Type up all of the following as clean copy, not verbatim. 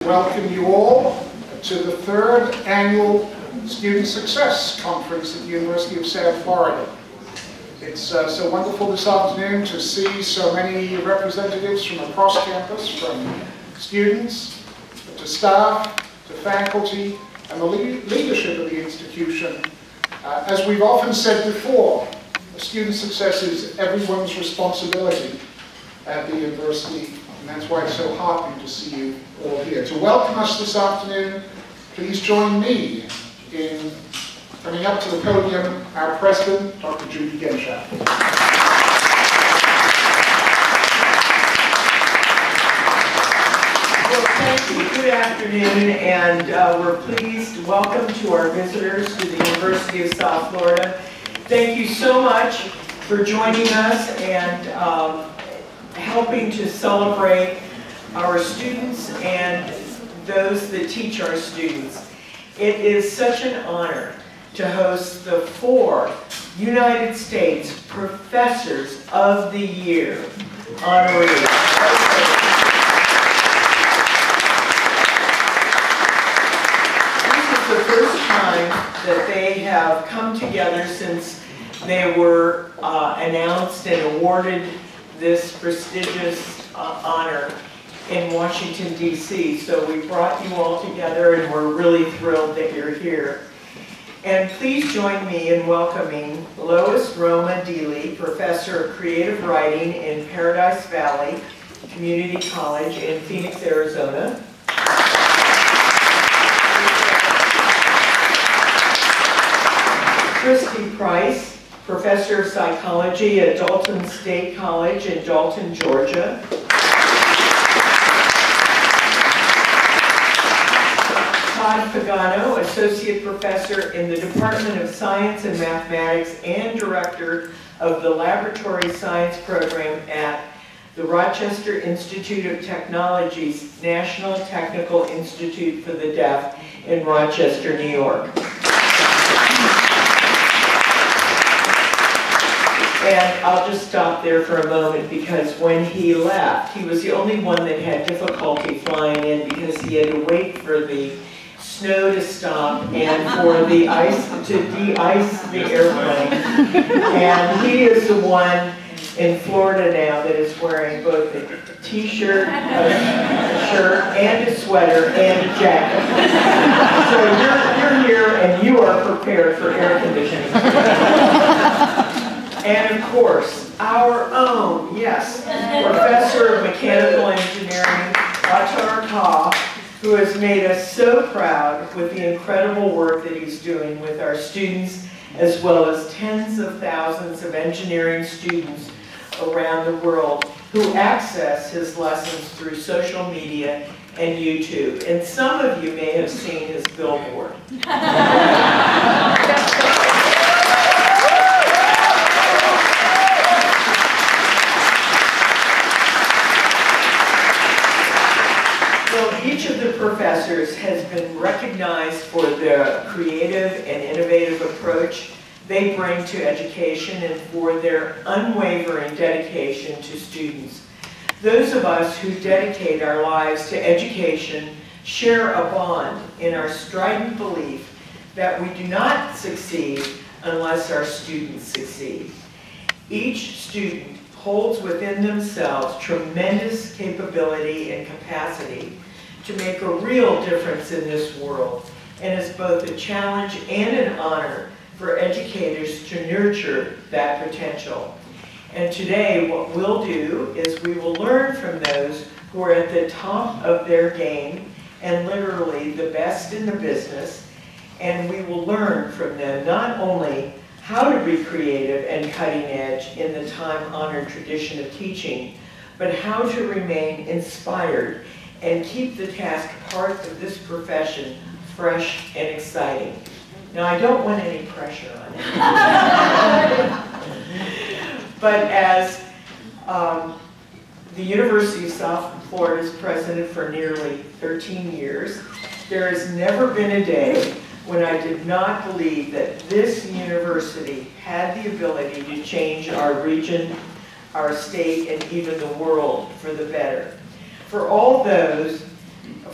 welcome you all to the third annual Student Success Conference at the University of South Florida. It's so wonderful this afternoon to see so many representatives from across campus, from students to staff to faculty and the leadership of the institution. As we've often said before, student success is everyone's responsibility at the university, and that's why it's so heartening to see you all here. To welcome us this afternoon, please join me in coming up to the podium our President, Dr. Judy Genshaft. Well, thank you. Good afternoon, and we're pleased to welcome to our visitors to the University of South Florida. Thank you so much for joining us and helping to celebrate our students and those that teach our students. It is such an honor to host the 4 United States Professors of the Year honorees. This is the first time that they have come together since they were announced and awarded this prestigious honor in Washington, D.C. So we brought you all together and we're really thrilled that you're here. And please join me in welcoming Lois Roma Deely, Professor of Creative Writing in Paradise Valley Community College in Phoenix, Arizona. Christy Price, Professor of Psychology at Dalton State College in Dalton, Georgia. Todd Pagano, Associate Professor in the Department of Science and Mathematics and Director of the Laboratory Science Program at the Rochester Institute of Technology's National Technical Institute for the Deaf in Rochester, New York. And I'll just stop there for a moment because when he left, he was the only one that had difficulty flying in because he had to wait for the snow to stop and for the ice to de-ice the airplane. And he is the one in Florida now that is wearing both a t-shirt, a shirt, and a sweater, and a jacket. So you're here and you are prepared for air conditioning. And of course, our own, yes, Professor of Mechanical Engineering, Atar Kha, who has made us so proud with the incredible work that he's doing with our students, as well as tens of thousands of engineering students around the world who access his lessons through social media and YouTube. And some of you may have seen his billboard. Each of the professors has been recognized for their creative and innovative approach they bring to education and for their unwavering dedication to students. Those of us who dedicate our lives to education share a bond in our strident belief that we do not succeed unless our students succeed. Each student holds within themselves tremendous capability and capacity to make a real difference in this world, and is both a challenge and an honor for educators to nurture that potential. And today what we'll do is we will learn from those who are at the top of their game and literally the best in the business, and we will learn from them not only how to be creative and cutting edge in the time-honored tradition of teaching, but how to remain inspired and keep the task part of this profession fresh and exciting. Now, I don't want any pressure on it. But as the University of South Florida's president for nearly 13 years, there has never been a day when I did not believe that this university had the ability to change our region, our state, and even the world for the better. For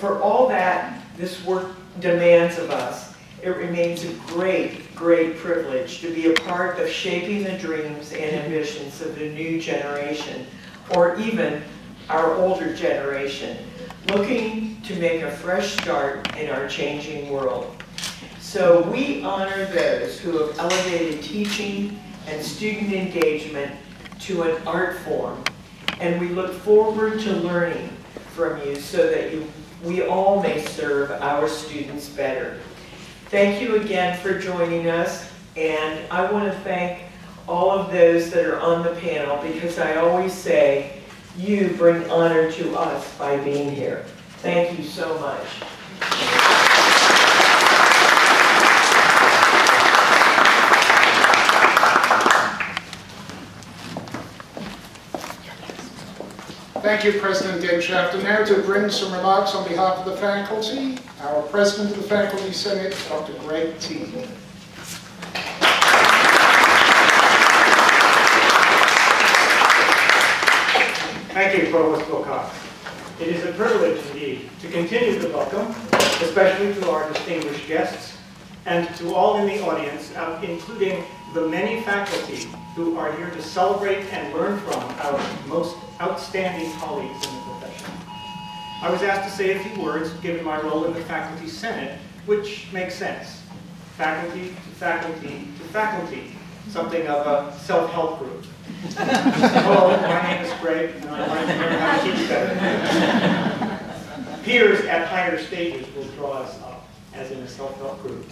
for all that this work demands of us, it remains a great, great privilege to be a part of shaping the dreams and ambitions of the new generation, or even our older generation, looking to make a fresh start in our changing world. So we honor those who have elevated teaching and student engagement to an art form, and we look forward to learning from you so that we all may serve our students better. Thank you again for joining us, and I want to thank all of those that are on the panel, because I always say, you bring honor to us by being here. Thank you so much. Thank you, President Demshaft. And now to bring some remarks on behalf of the faculty, our President of the Faculty Senate, Dr. Greg T. Thank you, Provost Wilcox. It is a privilege indeed to continue the welcome, especially to our distinguished guests, and to all in the audience, including the many faculty who are here to celebrate and learn from our most outstanding colleagues in the profession. I was asked to say a few words given my role in the Faculty Senate, which makes sense. Faculty to faculty to faculty, something of a self-help group. Hello, my name is Greg, and I'm trying to learn how to teach better. Peers at higher stages will draw us up, as in a self-help group.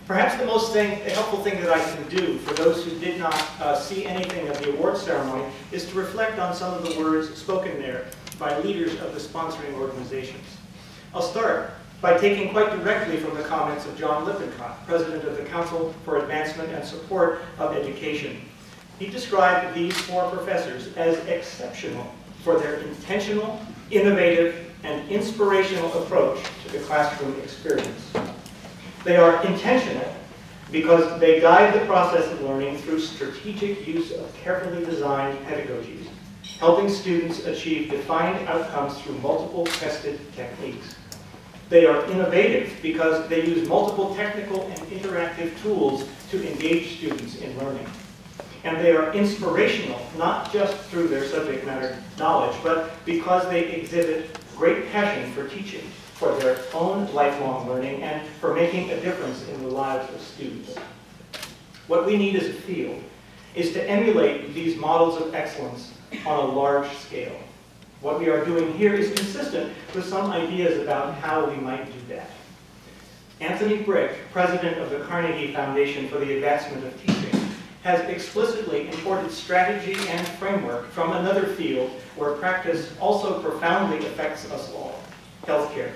Perhaps the most helpful thing that I can do for those who did not see anything of the award ceremony is to reflect on some of the words spoken there by leaders of the sponsoring organizations. I'll start by taking quite directly from the comments of John Lippincott, President of the Council for Advancement and Support of Education. He described these four professors as exceptional for their intentional, innovative, and inspirational approach to the classroom experience. They are intentional because they guide the process of learning through strategic use of carefully designed pedagogies, helping students achieve defined outcomes through multiple tested techniques. They are innovative because they use multiple technical and interactive tools to engage students in learning. And they are inspirational, not just through their subject matter knowledge, but because they exhibit great passion for teaching, for their own lifelong learning, and for making a difference in the lives of students. What we need as a field is to emulate these models of excellence on a large scale. What we are doing here is consistent with some ideas about how we might do that. Anthony Brick, president of the Carnegie Foundation for the Advancement of Teaching, has explicitly imported strategy and framework from another field where practice also profoundly affects us all, healthcare.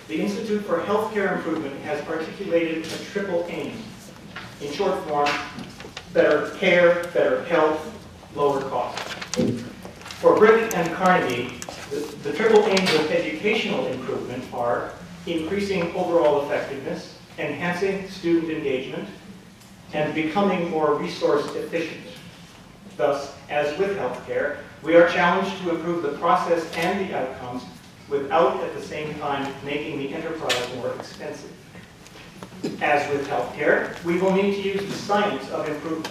The Institute for Healthcare Improvement has articulated a triple aim. In short form, better care, better health, lower cost. For Brick and Carnegie, the triple aims of educational improvement are increasing overall effectiveness, enhancing student engagement, and becoming more resource efficient. Thus, as with healthcare, we are challenged to improve the process and the outcomes without at the same time making the enterprise more expensive. As with healthcare, we will need to use the science of improvement.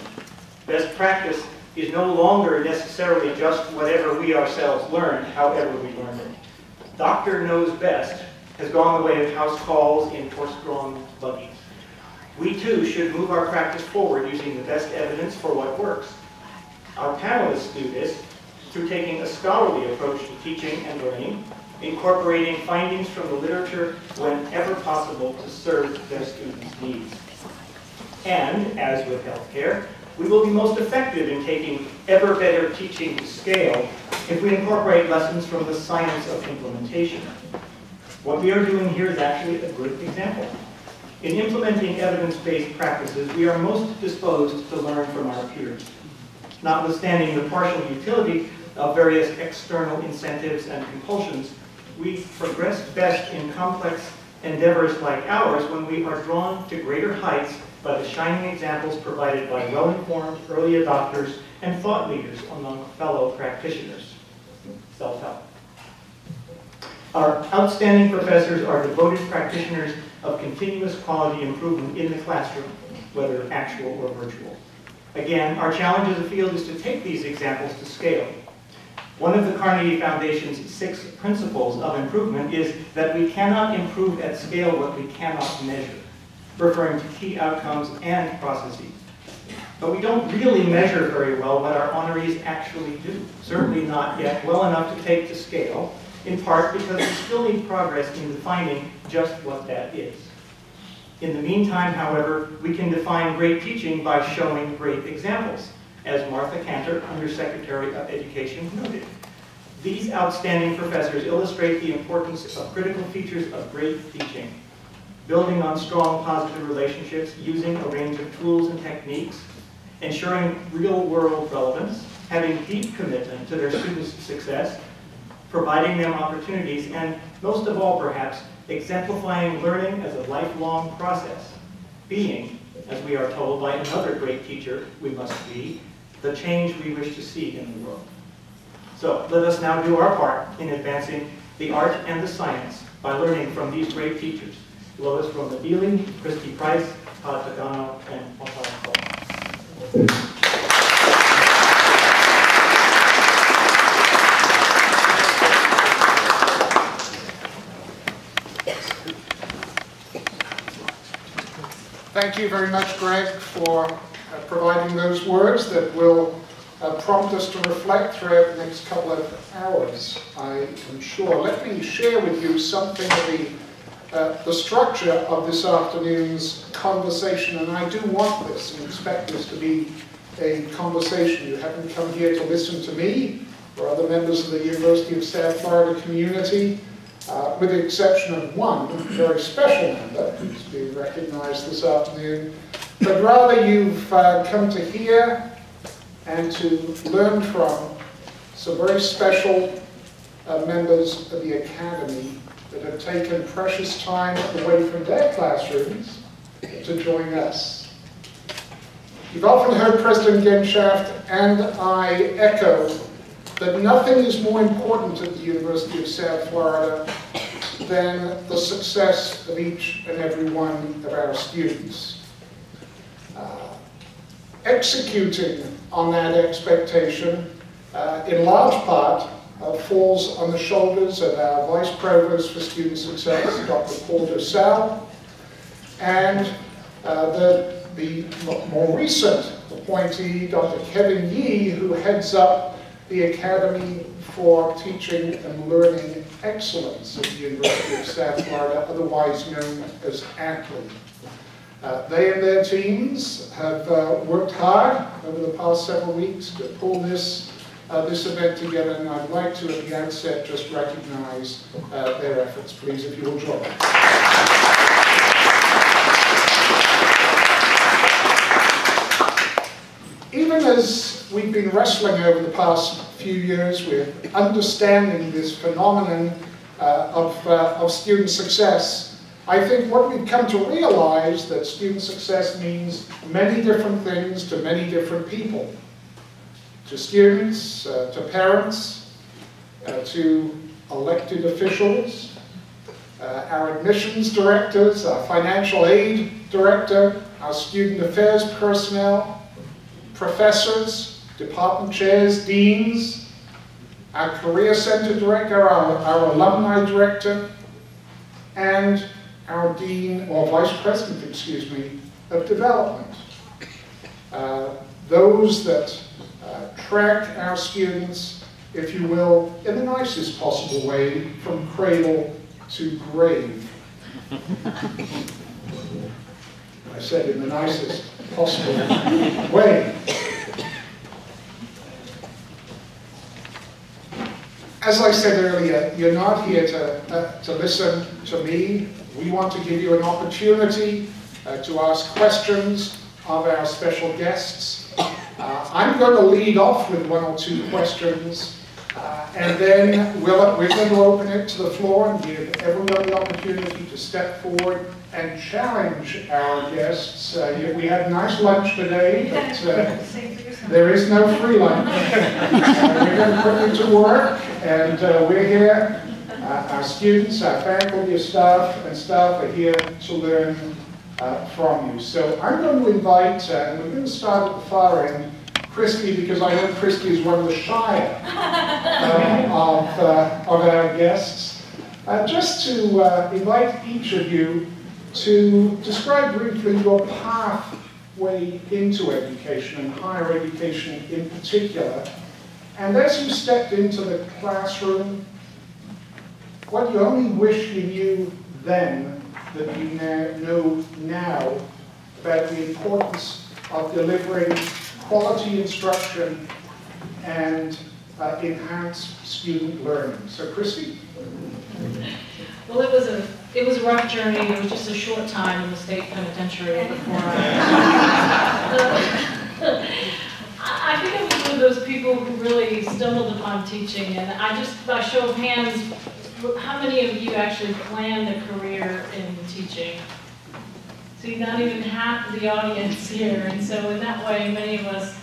Best practice is no longer necessarily just whatever we ourselves learned, however we learned it. Doctor knows best has gone the way of house calls in horse-drawn buggies. We too should move our practice forward using the best evidence for what works. Our panelists do this through taking a scholarly approach to teaching and learning, incorporating findings from the literature whenever possible to serve their students' needs. And, as with healthcare, we will be most effective in taking ever better teaching to scale if we incorporate lessons from the science of implementation. What we are doing here is actually a good example. In implementing evidence-based practices, we are most disposed to learn from our peers. Notwithstanding the partial utility of various external incentives and compulsions, we progress best in complex endeavors like ours when we are drawn to greater heights by the shining examples provided by well-informed early adopters and thought leaders among fellow practitioners. Self-help. Our outstanding professors are devoted practitioners of continuous quality improvement in the classroom, whether actual or virtual. Again, our challenge as a field is to take these examples to scale. One of the Carnegie Foundation's 6 principles of improvement is that we cannot improve at scale what we cannot measure, referring to key outcomes and processes. But we don't really measure very well what our honorees actually do, certainly not yet well enough to take to scale, in part because we still need progress in defining just what that is. In the meantime, however, we can define great teaching by showing great examples, as Martha Cantor, Undersecretary of Education, noted. These outstanding professors illustrate the importance of critical features of great teaching, building on strong positive relationships, using a range of tools and techniques, ensuring real-world relevance, having deep commitment to their students' success, providing them opportunities, and most of all, perhaps, exemplifying learning as a lifelong process, being, as we are told by another great teacher we must be, the change we wish to see in the world. So let us now do our part in advancing the art and the science by learning from these great teachers, Lois Romadili, Christy Price, Todd Pagano, and Antoine Cole. Thank you very much, Greg, for providing those words that will prompt us to reflect throughout the next couple of hours, I am sure. Let me share with you something of the structure of this afternoon's conversation, and I do want this and expect this to be a conversation. You haven't come here to listen to me or other members of the University of South Florida community, with the exception of one very special member who's being recognized this afternoon, but rather you've come to hear and to learn from some very special members of the Academy that have taken precious time away from their classrooms to join us. You've often heard President Genshaft and I echo that nothing is more important at the University of South Florida than the success of each and every one of our students. Executing on that expectation, in large part, falls on the shoulders of our Vice Provost for Student Success, Dr. Paul Dosal, and the more recent appointee, Dr. Kevin Yee, who heads up the Academy for Teaching and Learning Excellence at the University of South Florida, otherwise known as ACLE. They and their teams have worked hard over the past several weeks to pull this event together, and I'd like to, at the outset, just recognize their efforts. Please, if you will join me. Even as we've been wrestling over the past few years with understanding this phenomenon of student success, I think what we've come to realize that student success means many different things to many different people. To students, to parents, to elected officials, our admissions directors, our financial aid director, our student affairs personnel, professors, department chairs, deans, our career center director, our alumni director, and our dean, or vice president, excuse me, of development. Those that track our students, if you will, in the nicest possible way, from cradle to grave. I said in the nicest possible way. As I said earlier, you're not here to listen to me. We want to give you an opportunity to ask questions of our special guests. I'm going to lead off with one or two questions, and then we're going to open it to the floor and give everyone the opportunity to step forward and challenge our guests. We had a nice lunch today, but there is no free lunch. We're going to put you to work, and we're here. Our students, our faculty, our staff are here to learn from you. So I'm going to invite, and we're going to start at the far end, Christy, because I know Christy is one of the shyer of our guests. Just to invite each of you to describe briefly your pathway into education, and higher education in particular. And as you stepped into the classroom, what you only wish you knew then that you know now about the importance of delivering quality instruction and enhanced student learning. So, Christy? Well, it was a rough journey. It was just a short time in the state penitentiary before I think I was one of those people who really stumbled upon teaching, and I just, by show of hands, how many of you actually planned a career in teaching? See, not even half of the audience here, and so in that way, many of us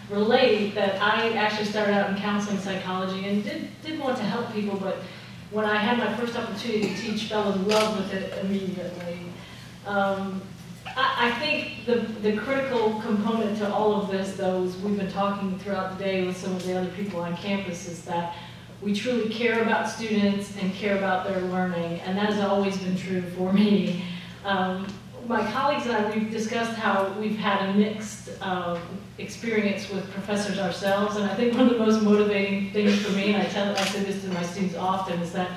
relate that I actually started out in counseling psychology and did want to help people, but when I had my first opportunity to teach, fell in love with it immediately. I think the critical component to all of this, though, as we've been talking throughout the day with some of the other people on campus, is that we truly care about students and care about their learning, and that has always been true for me. My colleagues and I, we've discussed how we've had a mixed experience with professors ourselves, and I think one of the most motivating things for me, and I say this to my students often, is that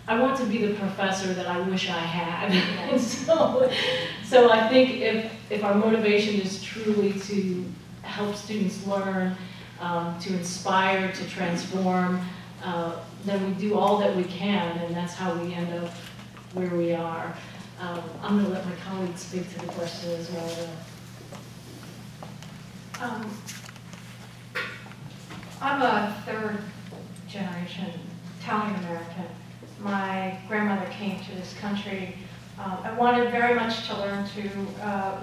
I want to be the professor that I wish I had. And so I think if our motivation is truly to help students learn, to inspire, to transform, then we do all that we can, and that's how we end up where we are. I'm going to let my colleagues speak to the question as well. I'm a third generation Italian American. My grandmother came to this country and wanted very much to learn to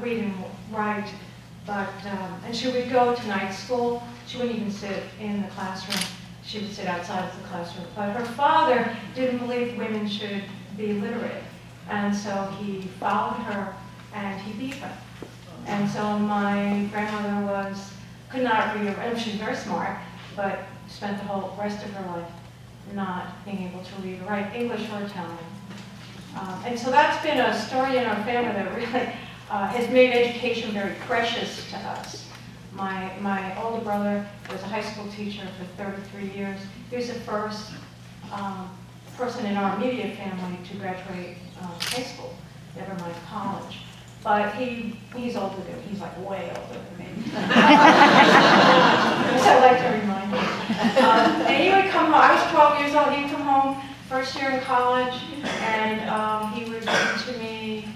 read and write, but and she would go to night school. She wouldn't even sit in the classroom. She would sit outside of the classroom. But her father didn't believe women should be literate, and so he followed her and he beat her. And so my grandmother could not read, and she was very smart, but spent the whole rest of her life not being able to read or write English or Italian. And so that's been a story in our family that really has made education very precious to us. My older brother was a high school teacher for 33 years. He was the first person in our immediate family to graduate high school, never mind college. But he's older than me. He's like way older than me. So I like to remind him. And he would come home. I was 12 years old. He would come home first year in college, and he would read to me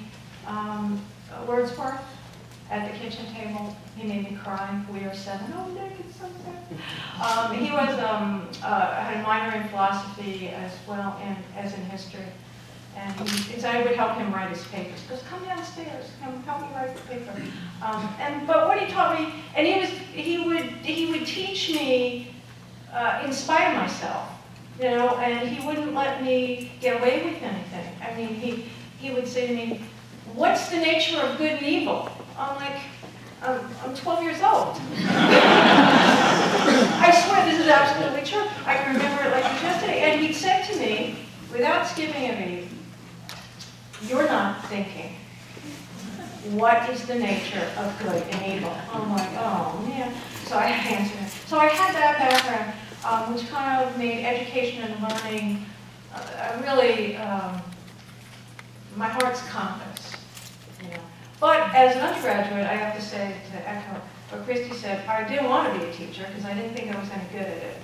Wordsworth at the kitchen table. He made me cry. We were 7. Oh, Nick, it's so sad. He was had a minor in philosophy as well as in history. And so I would help him write his papers. He goes, come downstairs, come help me write the paper. But what he taught me, and he would teach me in spite of myself, you know, and he wouldn't let me get away with anything. I mean, he would say to me, what's the nature of good and evil? I'm like, I'm 12 years old. I swear this is absolutely true. I can remember it like it was yesterday. And he said to me, without skipping a beat, you're not thinking. What is the nature of good and evil? I'm like, oh man. So I answered it. So I had that background, which kind of made education and learning really my heart's compass. You know. But as an undergraduate, I have to say, to echo what Christy said, I didn't want to be a teacher because I didn't think I was any good at it,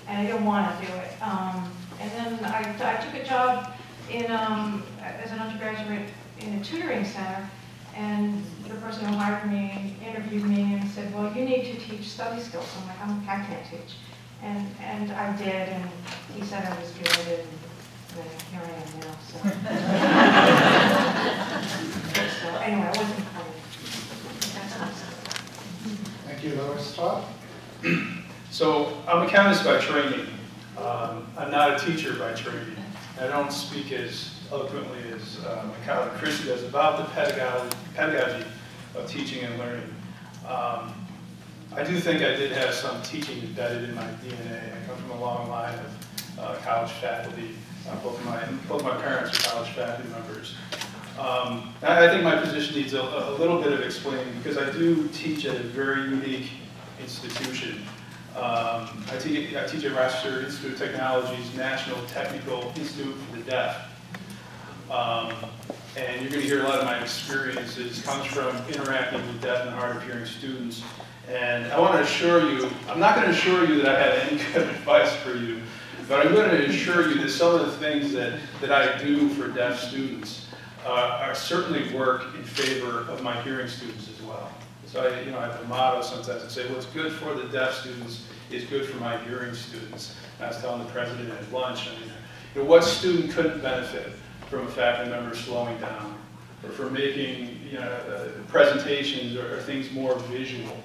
and I didn't want to do it. And then I took a job as an undergraduate in a tutoring center, and the person who hired me interviewed me and said, well, you need to teach study skills. I'm like, I can't teach. And I did, and he said I was good, and here I am now. So anyway, I wasn't funny. That's awesome. Thank you, Lois. Todd? So I'm a chemist by training. I'm not a teacher by training. I don't speak as eloquently as my colleague Christy does about the pedagogy of teaching and learning. I do think I did have some teaching embedded in my DNA. I come from a long line of college faculty. Both my parents are college faculty members. I think my position needs a little bit of explaining because I do teach at a very unique institution. I teach at Rochester Institute of Technology's National Technical Institute for the Deaf. And you're going to hear a lot of my experiences comes from interacting with deaf and hard of hearing students. And I want to assure you, I'm not going to assure you that I have any good advice for you, but I'm going to assure you that some of the things that I do for deaf students are certainly work in favor of my hearing students as well. So I have a motto sometimes. I say, what's good for the deaf students is good for my hearing students. And I was telling the president at lunch, what student couldn't benefit from a faculty member slowing down, or for making presentations or things more visual?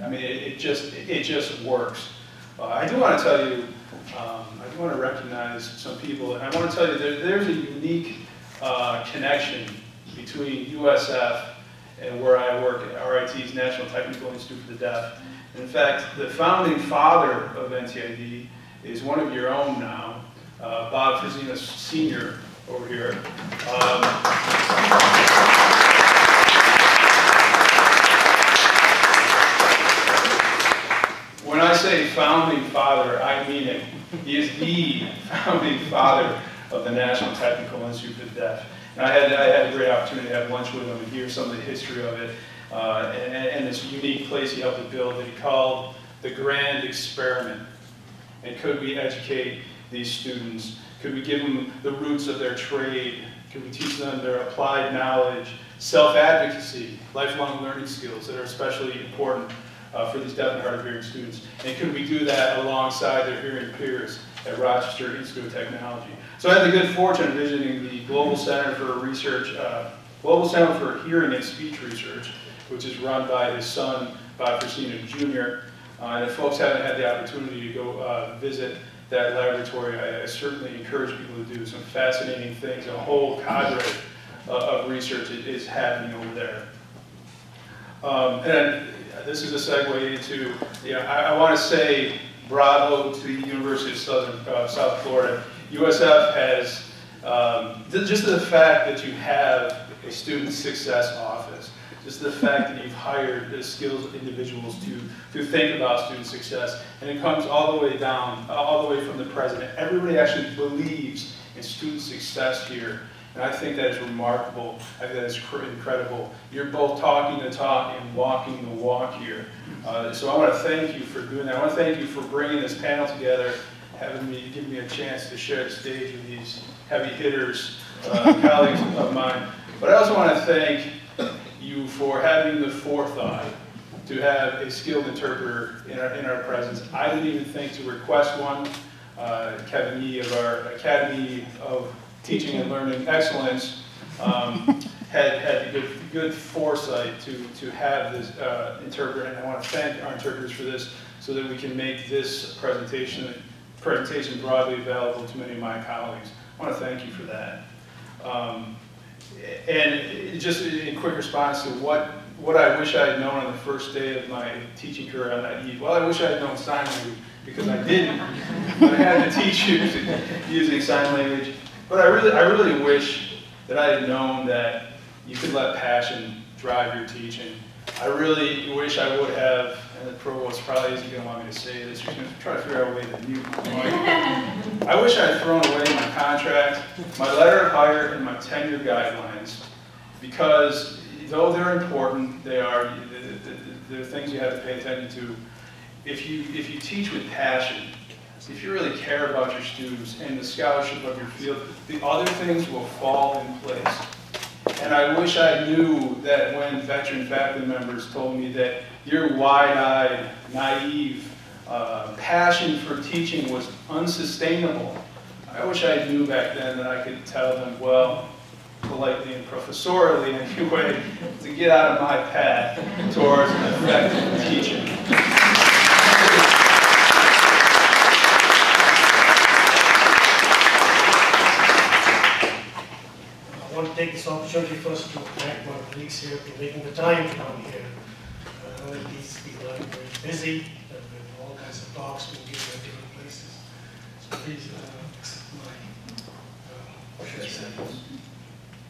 I mean, it just works. I do want to tell you, I do want to recognize some people, and I want to tell you there's a unique connection between USF and where I work at RIT's National Technical Institute for the Deaf. And in fact, the founding father of NTID is one of your own now, Bob Frazina Sr. over here. When I say founding father, I mean it. He is the founding father of the National Technical Institute for the Deaf. And I had a great opportunity to have lunch with him and hear some of the history of it, and this unique place he helped to build that he called the Grand Experiment. And could we educate these students? Could we give them the roots of their trade? Could we teach them their applied knowledge, self-advocacy, lifelong learning skills that are especially important for these deaf and hard of hearing students? And could we do that alongside their hearing peers at Rochester Institute of Technology? So I had the good fortune of visiting the Global Center for Research, Global Center for Hearing and Speech Research, which is run by his son, Bob Frazina Jr. And if folks haven't had the opportunity to go visit that laboratory, I certainly encourage people to do some fascinating things. A whole cadre of research is happening over there. And this is a segue into, I want to say bravo to the University of South Florida. USF has, just the fact that you have a student success office, just the fact that you've hired the skilled individuals to think about student success, and it comes all the way down, all the way from the president. Everybody actually believes in student success here, and I think that is remarkable. I think that is incredible. You're both talking the talk and walking the walk here. So I want to thank you for doing that. I want to thank you for bringing this panel together, giving me a chance to share the stage with these heavy hitters, colleagues of mine. But I also want to thank you for having the forethought to have a skilled interpreter in our presence. I didn't even think to request one. Kevin Yee of our Academy of Teaching and Learning Excellence had the good foresight to have this interpreter, and I want to thank our interpreters for this, so that we can make this presentation broadly available to many of my colleagues. I want to thank you for that. And just in quick response to what I wish I had known on the first day of my teaching career on that eve. Well, I wish I had known sign language, because I didn't. But I had to teach using sign language. But I really wish that I had known that you could let passion drive your teaching. I really wish I would have, and the provost probably isn't going to want me to say this, you're going to try to figure out a way to mute my mic. I wish I had thrown away my contract, my letter of hire, and my tenure guidelines, because though they're important, they're things you have to pay attention to. If you teach with passion, if you really care about your students and the scholarship of your field, the other things will fall in place. And I wish I knew that when veteran faculty members told me that your wide-eyed, naive passion for teaching was unsustainable. I wish I knew back then that I could tell them, well, politely and professorially anyway, to get out of my path towards effective teaching. take this opportunity first to thank my colleagues here for making the time to come here. I know that these people are very busy, with all kinds of talks being given at different places. So please accept my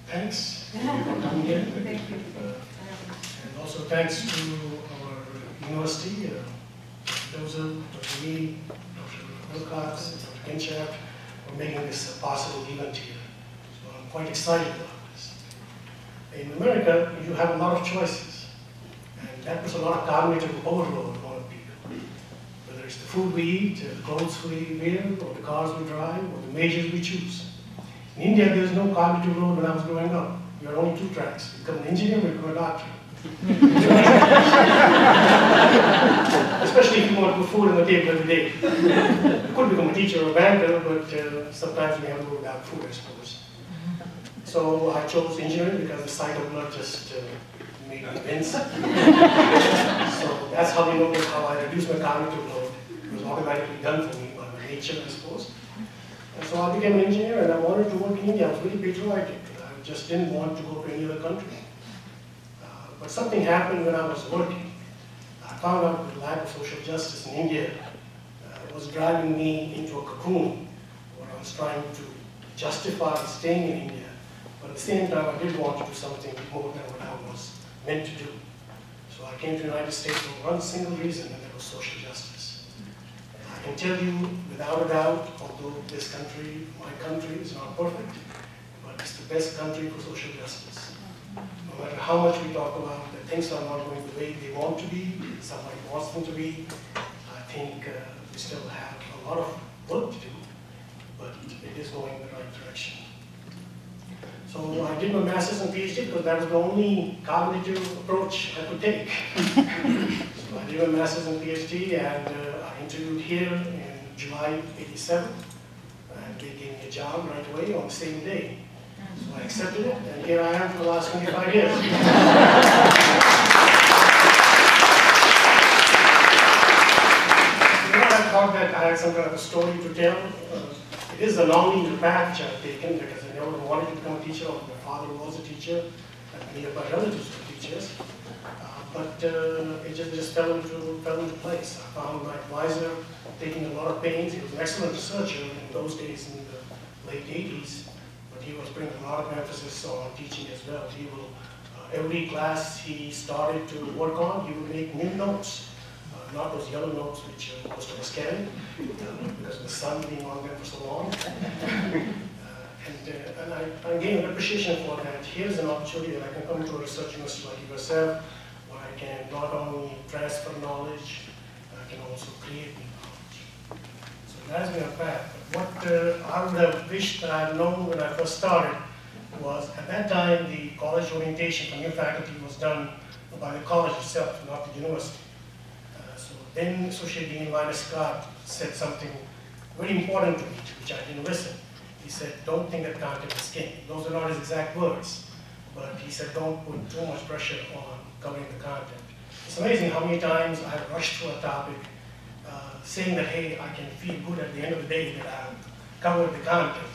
thanks for coming here. Thank you. And also thanks to our university, Dr. Lee, Dr. Wilcox, Dr. Kinchak, for making this a possible event here. So I'm quite excited about this. In America, you have a lot of choices, and that puts a lot of cognitive overload on people. Whether it's the food we eat, the clothes we wear, or the cars we drive, or the majors we choose. In India, there's no cognitive load when I was growing up. There are only two tracks. You become an engineer or you become a doctor. Especially if you want to put food on the table every day. You could become a teacher or a banker, but sometimes we have to go without food, I suppose. So I chose engineering because the sight of blood just made me wince. So that's how we know how I reduced my cognitive load. It was automatically done for me by my nature, I suppose. And so I became an engineer, and I wanted to work in India. I was really patriotic. I just didn't want to go to any other country. But something happened when I was working. I found out the lack of social justice in India was driving me into a cocoon where I was trying to justify staying in India. But at the same time, I did want to do something more than what I was meant to do. So I came to the United States for one single reason, and that was social justice. I can tell you without a doubt, although this country, my country, is not perfect, but it's the best country for social justice. No matter how much we talk about that things are not going the way they want to be, somebody wants them to be, I think we still have a lot of work to do, but it is going in the right direction. So I did my master's and PhD because that was the only cognitive approach I could take. So I did my master's and PhD, and I interviewed here in July '87, and they gave me a job right away on the same day. So I accepted it, and here I am for the last 25 years. I thought that I had some kind of a story to tell. It is a non-linear path which I've taken because I never wanted to become a teacher. My father was a teacher, and many of my relatives were teachers. But it just fell into place. I found my advisor taking a lot of pains. He was an excellent researcher in those days in the late 80s. He was bringing a lot of emphasis on teaching as well. He will, every class he started to work on, he would make new notes, not those yellow notes which most of us carry, because of the sun being on them for so long. And I gained an appreciation for that. Here's an opportunity that I can come to a research university like USF, where I can not only transfer knowledge, I can also create new knowledge. So that's been a path. What I would have wished that I had known when I first started was, at that time, the college orientation for new faculty was done by the college itself, not the university. So then Associate Dean Linus Scott said something very important to me, which I didn't listen. He said, don't think that content is king. Those are not his exact words, but he said, don't put too much pressure on covering the content. It's amazing how many times I've rushed through a topic saying that, hey, I can feel good at the end of the day that I've covered the content,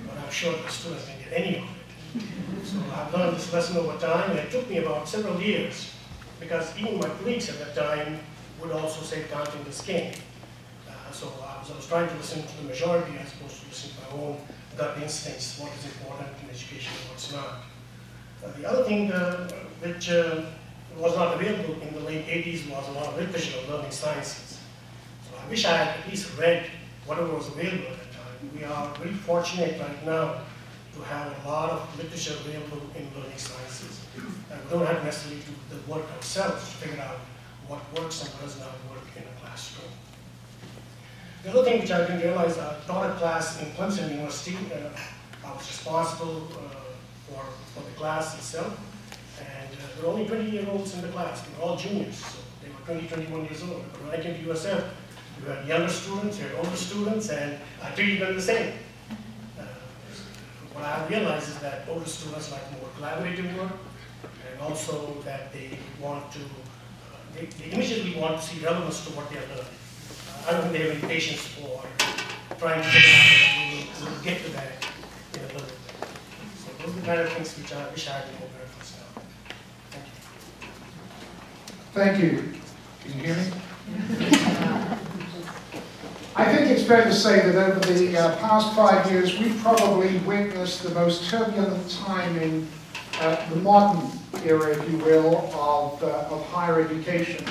but I'm sure the students didn't get any of it. So I've learned this lesson over time, and it took me about several years, because even my colleagues at that time would also say content is king. So I was trying to listen to the majority as opposed to listen to my own gut instincts, what is important in education and what's not. The other thing which was not available in the late 80s was a lot of literature on learning sciences. I wish I had at least read whatever was available at the time. We are very fortunate right now to have a lot of literature available in learning sciences. And we don't have necessarily to do the work ourselves to figure out what works and what does not work in a classroom. The other thing which I didn't realize, I taught a class in Clemson University. I was responsible for the class itself. And there were only 20-year-olds in the class. They were all juniors, so they were 20, 21 years old. But when I came to USF, we had younger students, we had older students, and I treated them the same. What I realized is that older students like more collaborative work, and also that they want to, they immediately want to see relevance to what they are learning. I don't think they have any patience for trying to figure out that we will get to that in a little bit. So those are the kind of things which I wish I had known better first now. Thank you. Thank you. Can you hear me? I think it's fair to say that over the past 5 years, we've probably witnessed the most turbulent time in the modern era, if you will, of higher education.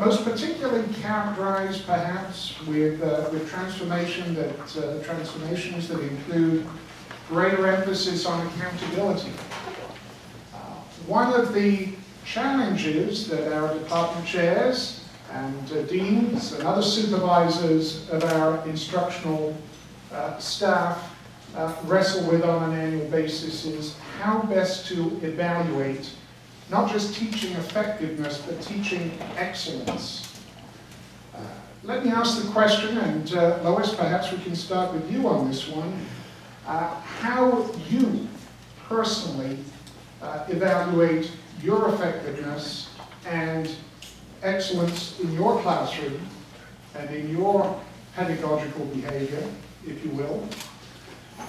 Most particularly characterized, perhaps, with transformations that include greater emphasis on accountability. One of the challenges that our department chairs and deans and other supervisors of our instructional staff wrestle with on an annual basis is how best to evaluate not just teaching effectiveness, but teaching excellence. Let me ask the question, and Lois, perhaps we can start with you on this one. How you personally evaluate your effectiveness and excellence in your classroom and in your pedagogical behavior, if you will.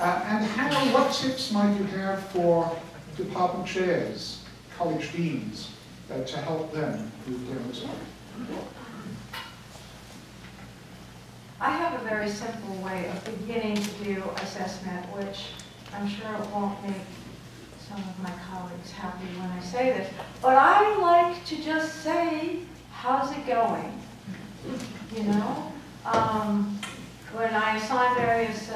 And what tips might you have for department chairs, college deans, to help them move down this way? I have a very simple way of beginning to do assessment, which I'm sure it won't make some of my colleagues happy when I say this, but I like to just say, how's it going? You know? When I assign various,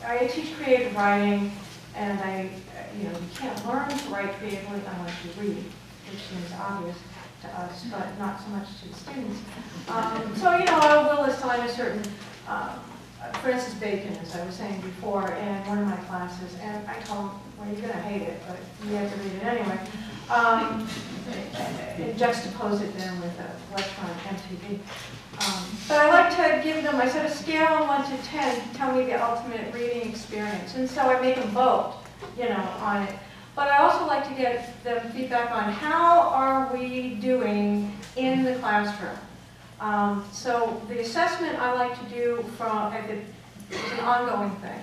I teach creative writing, and you can't learn to write creatively unless you read, which seems obvious to us, but not so much to the students. So, I will assign a certain, Francis Bacon, as I was saying before, in one of my classes, and I told him, well, you're going to hate it, but you have to read it anyway. And juxtapose it then with electronic MTV. But I like to give them, I set a scale of 1 to 10 to tell me the ultimate reading experience. And so I make them vote, on it. But I also like to get them feedback on how are we doing in the classroom. So the assessment I like to do it's an ongoing thing.